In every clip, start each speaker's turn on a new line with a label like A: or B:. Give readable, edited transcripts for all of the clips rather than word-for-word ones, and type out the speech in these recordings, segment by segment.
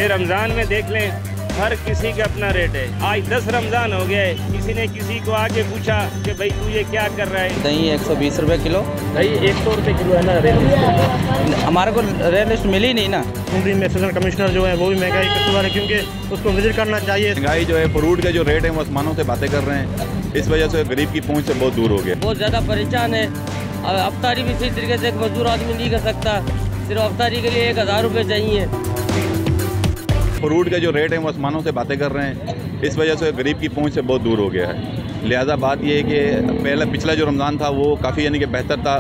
A: ये रमज़ान में देख लें, हर किसी का अपना रेट है। आज 10 रमज़ान हो गए, किसी ने किसी को आके पूछा कि भाई तू ये क्या कर रहा है।
B: दही 120 रुपये किलो।
A: दही 100 रुपये किलो है ना रेट लिस्ट।
B: हमारे को रेट लिस्ट मिली नहीं ना।
C: कुंडली में सेशन कमिश्नर जो है वो भी महंगाई का शुरू है, क्योंकि उसको विजिट करना चाहिए।
D: महंगाई जो है, फ्रूट के जो रेट है वो आसमानों से बातें कर रहे हैं। इस वजह से गरीब की पहुंच से बहुत दूर हो गया।
E: बहुत ज़्यादा परेशान है। अफ्तारी भी सही तरीके से एक मजदूर आदमी नहीं कर सकता। सिर्फ अफ्तारी के लिए 1000 रुपये चाहिए।
D: फ्रूट के जो रेट है वो आसमानों से बातें कर रहे हैं। इस वजह से गरीब की पहुंच से बहुत दूर हो गया है। लिहाजा बात यह है कि पिछला जो रमज़ान था वो काफ़ी यानी कि बेहतर था।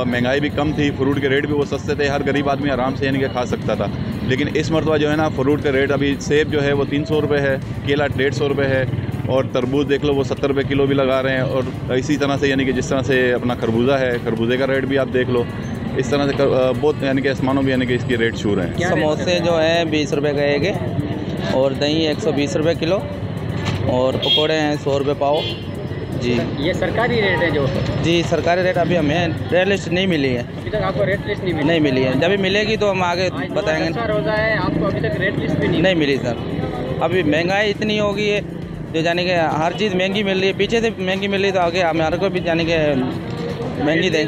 D: महंगाई भी कम थी, फ्रूट के रेट भी वो सस्ते थे, हर गरीब आदमी आराम से यानी कि खा सकता था। लेकिन इस मरतबा जो है ना, फ्रूट का रेट अभी सेब जो है वो 300 रुपये है, केला 150 रुपये है, और तरबूज देख लो वो 70 रुपये किलो भी लगा रहे हैं। और इसी तरह से यानी कि जिस तरह से अपना खरबूजा है, खरबूजे का रेट भी आप देख लो, इस तरह से बहुत यानी कि आसमानों भी यानी कि इसके रेट छू रहे हैं।
B: समोसे जो है 20 रुपये का एक है, और दही 120 रुपये किलो, और पकोड़े हैं 100 रुपये पाव जी।
F: ये सरकारी रेट है जो?
B: जी सरकारी रेट। अभी हमें रेट लिस्ट नहीं मिली है।
F: अभी तक आपको रेट लिस्ट
B: नहीं मिली है। जब भी मिलेगी तो हम आगे बताएंगे।
F: रोज़ा है, आपको अभी तक रेट लिस्ट भी नहीं
B: मिली सर। अभी महंगाई इतनी हो गई है जो जाने के हर चीज़ महंगी मिल रही है, पीछे से महंगी मिल रही, तो आगे हमारे को भी जाने के महंगी दें।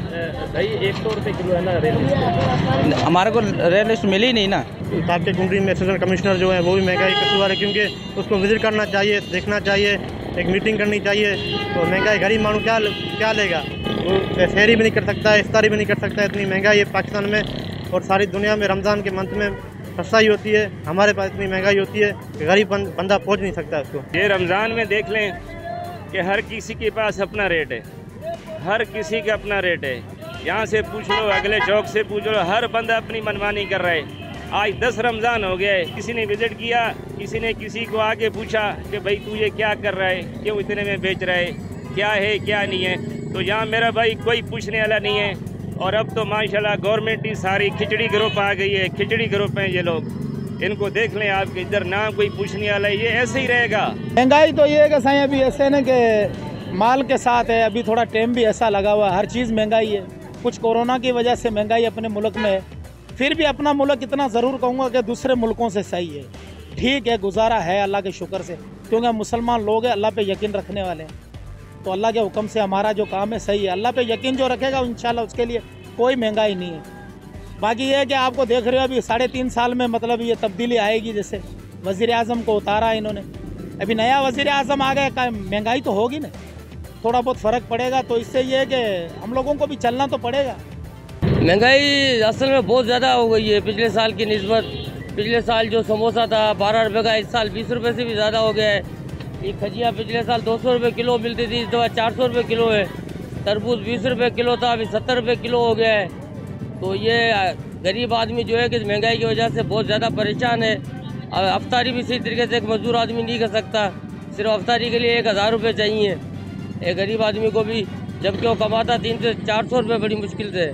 A: दही 100 रुपये किलो है ना रेट लिस्ट।
B: हमारे को रेट लिस्ट मिली नहीं ना।
C: ताकि कुंडली में सेशन कमिश्नर जो है वो भी महंगाई का शुरू है, क्योंकि उसको विजिट करना चाहिए, देखना चाहिए, एक मीटिंग करनी चाहिए। तो महंगाई गरीब मानू क्या लेगा? वो शहरी भी नहीं कर सकता, इफ्तारी भी नहीं कर सकता। इतनी महंगाई है पाकिस्तान में, और सारी दुनिया में रमज़ान के मंथ में सस्ताई होती है। हमारे पास इतनी महंगाई होती है कि गरीब बंदा पहुंच नहीं सकता उसको।
A: ये रमज़ान में देख लें कि हर किसी के पास अपना रेट है, हर किसी का अपना रेट है। यहाँ से पूछ लो, अगले चौक से पूछ लो, हर बंदा अपनी मनमानी कर रहा है। आज 10 रमज़ान हो गए, किसी ने विजिट किया, किसी ने किसी को आके पूछा कि भाई तू ये क्या कर रहा है, क्यों इतने में बेच रहा है, क्या है क्या नहीं है। तो यहाँ मेरा भाई कोई पूछने वाला नहीं है। और अब तो माशाल्लाह गवर्नमेंट ही सारी खिचड़ी ग्रुप आ गई है। खिचड़ी ग्रुप हैं ये लोग, इनको देख लें आप, इधर ना कोई पूछने वाला है। ये ऐसे ही रहेगा।
G: महंगाई तो ये है कि साईं अभी ऐसे ना कि माल के साथ है, अभी थोड़ा टाइम भी ऐसा लगा हुआ है, हर चीज़ महंगाई है। कुछ कोरोना की वजह से महंगाई अपने मुल्क में है, फिर भी अपना मुल्क इतना ज़रूर कहूँगा कि दूसरे मुल्कों से सही है, ठीक है, गुजारा है अल्लाह के शुक्र से, क्योंकि हम मुसलमान लोग हैं, अल्लाह पे यकीन रखने वाले हैं। तो अल्लाह के हुक्म से हमारा जो काम है सही है। अल्लाह पे यकीन जो रखेगा इंशाल्लाह उसके लिए कोई महंगाई नहीं है। बाकी ये है कि आपको देख रहे हो अभी 3.5 साल में मतलब ये तब्दीली आएगी। जैसे वज़ीर आज़म को उतारा इन्होंने, अभी नया वज़ीर आज़म आ गया, महंगाई तो होगी ना, थोड़ा बहुत फ़र्क पड़ेगा। तो इससे ये है कि हम लोगों को भी चलना तो पड़ेगा।
E: महंगाई असल में बहुत ज़्यादा हो गई है पिछले साल की निस्बत। पिछले साल जो समोसा था 12 रुपये का, इस साल 20 रुपये से भी ज़्यादा हो गया है। ये खजिया पिछले साल 200 रुपये किलो मिलती थी, इस दफ़ा 400 रुपये किलो है। तरबूज 20 रुपये किलो था, अभी 70 रुपये किलो हो गया है। तो ये गरीब आदमी जो है कि महंगाई की वजह से बहुत ज़्यादा परेशान है। अफ्तारी भी सही तरीके से एक मजदूर आदमी नहीं कर सकता। सिर्फ अफ्तारी के लिए 1000 रुपये चाहिए एक गरीब आदमी को भी, जबकि वो कमाता 300 से 400 रुपये बड़ी मुश्किल से।